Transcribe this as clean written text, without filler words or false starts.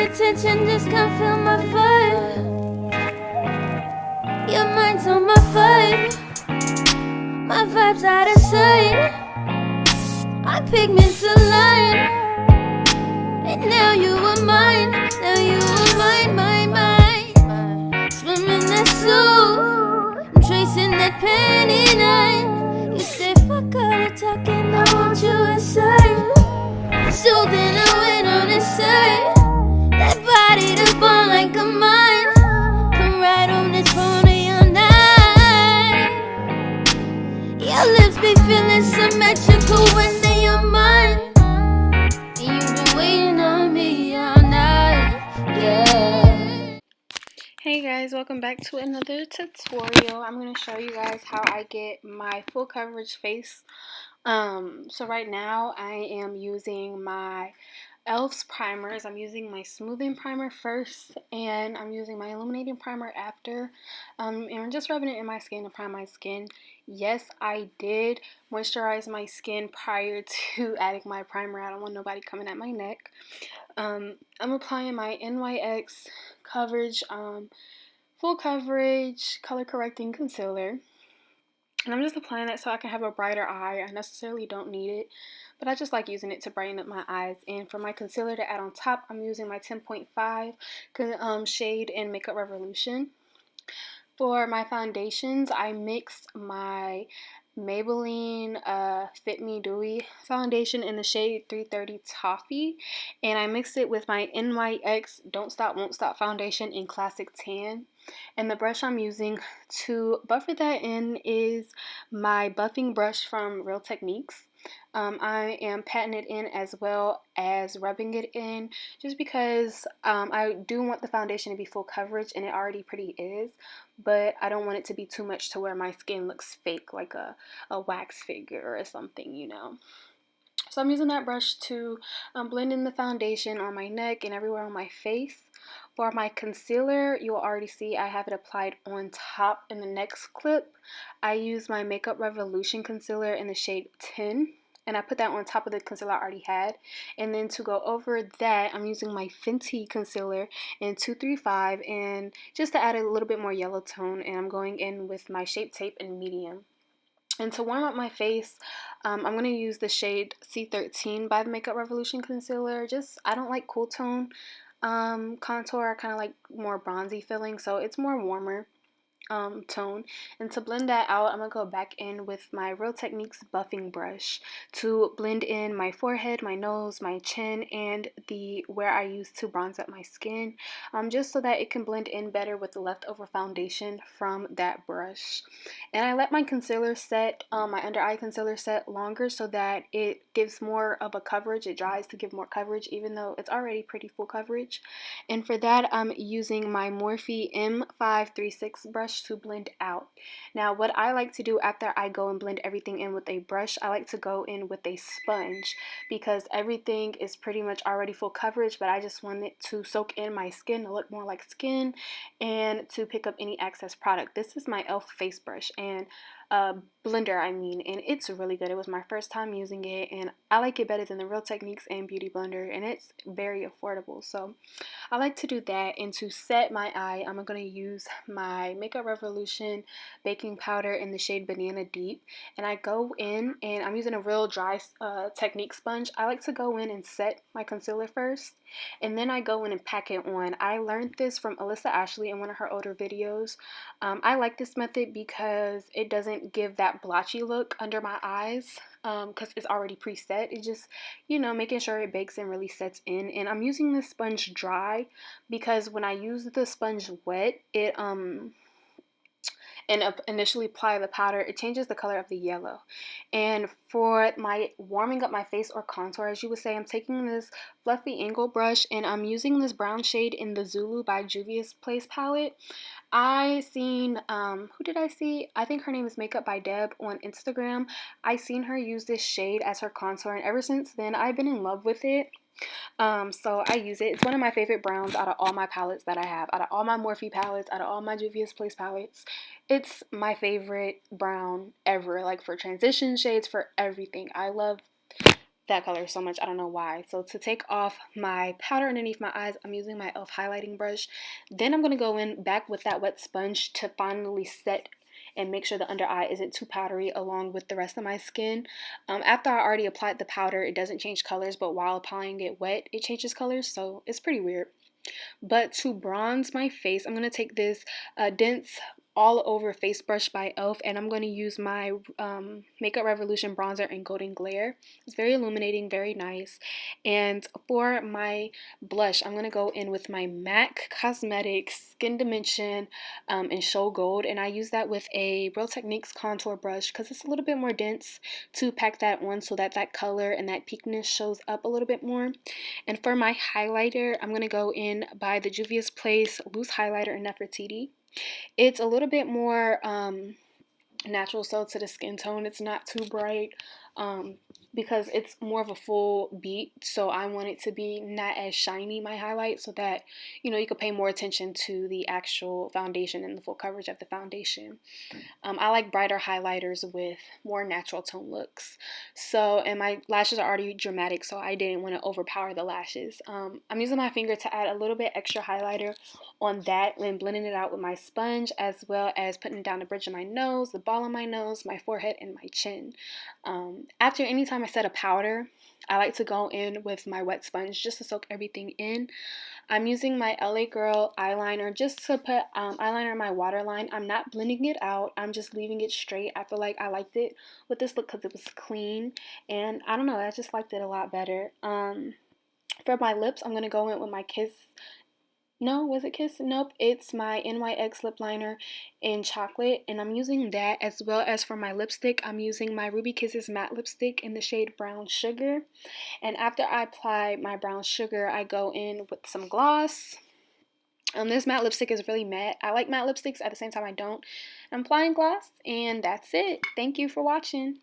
attention, just can't feel my fire. Your mind's on my vibe. My vibe's out of sight. My pigments align. And now you are mine. Now you are mine. Swimming that soul. I'm tracing that penny line. You say fuck all the talking, I want you inside. Soothing the wind on his side. That body to burn like a mine. Come right on this pony all night. Your lips be feeling symmetrical when they are mine. And you've been waiting on me all night. Yeah. Hey guys, welcome back to another tutorial. I'm going to show you guys how I get my full coverage face. So right now I am using my e.l.f.'s primers. I'm using my smoothing primer first, and I'm using my illuminating primer after. And I'm just rubbing it in my skin to prime my skin. Yes, I did moisturize my skin prior to adding my primer. I don't want nobody coming at my neck. I'm applying my NYX coverage, full coverage color correcting concealer. And I'm just applying that so I can have a brighter eye. I necessarily don't need it, but I just like using it to brighten up my eyes. And for my concealer to add on top, I'm using my 10.5 shade in Makeup Revolution. For my foundations, I mixed my Maybelline Fit Me Dewy foundation in the shade 330 Toffee, and I mixed it with my NYX Don't Stop Won't Stop foundation in Classic Tan. And the brush I'm using to buffer that in is my buffing brush from Real Techniques. I am patting it in as well as rubbing it in, just because I do want the foundation to be full coverage, and it already pretty is, but I don't want it to be too much to where my skin looks fake, like a wax figure or something, you know. So I'm using that brush to blend in the foundation on my neck and everywhere on my face. For my concealer, you'll already see I have it applied on top in the next clip. I use my Makeup Revolution concealer in the shade 10. And I put that on top of the concealer I already had. And then to go over that, I'm using my Fenty concealer in 235, and just to add a little bit more yellow tone, and I'm going in with my Shape Tape in medium. And to warm up my face, I'm going to use the shade C13 by the Makeup Revolution concealer. I don't like cool tone contour. I kind of like more bronzy feeling, so it's more warmer tone. And to blend that out, I'm gonna go back in with my Real Techniques buffing brush to blend in my forehead, my nose, my chin, and where I use to bronze up my skin, just so that it can blend in better with the leftover foundation from that brush. And I let my concealer set, my under eye concealer set longer so that it gives more of a coverage. It dries to give more coverage, even though it's already pretty full coverage. And for that, I'm using my Morphe M536 brush to blend out. Now, what I like to do after I go and blend everything in with a brush, I like to go in with a sponge, because everything is pretty much already full coverage, but I just want it to soak in my skin, to look more like skin, and to pick up any excess product. This is my e.l.f. face brush and blender, and it's really good. It was my first time using it, and I like it better than the Real Techniques and Beauty Blender, and it's very affordable. So I like to do that. And to set my eye, I'm going to use my Makeup Revolution baking powder in the shade Banana Deep, and I go in, and I'm using a real dry Technique sponge. I like to go in and set my concealer first, and then I go in and pack it on. I learned this from Alyssa Ashley in one of her older videos. I like this method because it doesn't give that blotchy look under my eyes, because it's already preset. It just, making sure it bakes and really sets in. And I'm using this sponge dry because when I use the sponge wet, it and initially apply the powder, it changes the color of the yellow. And for my warming up my face or contour, as you would say, I'm taking this fluffy angle brush, and I'm using this brown shade in the Zulu by Juvia's Place palette. I seen, who did I see? I think her name is Makeup by Deb on Instagram. I seen her use this shade as her contour, and ever since then, I've been in love with it. So I use it. It's one of my favorite browns out of all my palettes that I have, out of all my Morphe palettes, out of all my Juvia's Place palettes. It's my favorite brown ever, like for transition shades, for everything. I love that color so much. I don't know why. So to take off my powder underneath my eyes, I'm using my e.l.f. highlighting brush. Then I'm going to go in back with that wet sponge to finally set and make sure the under eye isn't too powdery along with the rest of my skin. After I already applied the powder, it doesn't change colors, but while applying it wet, it changes colors, so it's pretty weird. But to bronze my face, I'm going to take this dense all over face brush by e.l.f. and I'm going to use my Makeup Revolution bronzer in Golden Glare. It's very illuminating, very nice. And for my blush, I'm going to go in with my MAC Cosmetics Skin Dimension in Show Gold, and I use that with a Real Techniques contour brush because it's a little bit more dense to pack that on so that that color and that peakness shows up a little bit more. And for my highlighter, I'm going to go in by the Juvia's Place Loose Highlighter in Nefertiti. It's a little bit more natural so to the skin tone. It's not too bright because it's more of a full beat. So I want it to be not as shiny, my highlight, so that, you know, you could pay more attention to the actual foundation and the full coverage of the foundation. I like brighter highlighters with more natural tone looks. So, and my lashes are already dramatic, so I didn't want to overpower the lashes. I'm using my finger to add a little bit extra highlighter on that and blending it out with my sponge, as well as putting down the bridge of my nose, the ball of my nose, my forehead, and my chin. After any time I set a powder, I like to go in with my wet sponge just to soak everything in. I'm using my LA Girl eyeliner just to put eyeliner in my waterline. I'm not blending it out. I'm just leaving it straight. I feel like I liked it with this look because it was clean. And I don't know, I just liked it a lot better. For my lips, I'm going to go in with my Kiss. No, was it Kiss? Nope, it's my NYX lip liner in chocolate, and I'm using that, as well as for my lipstick, I'm using my Ruby Kisses matte lipstick in the shade Brown Sugar. And after I apply my brown sugar, I go in with some gloss. This matte lipstick is really matte. I like matte lipsticks, at the same time I don't. I'm applying gloss, and that's it. Thank you for watching.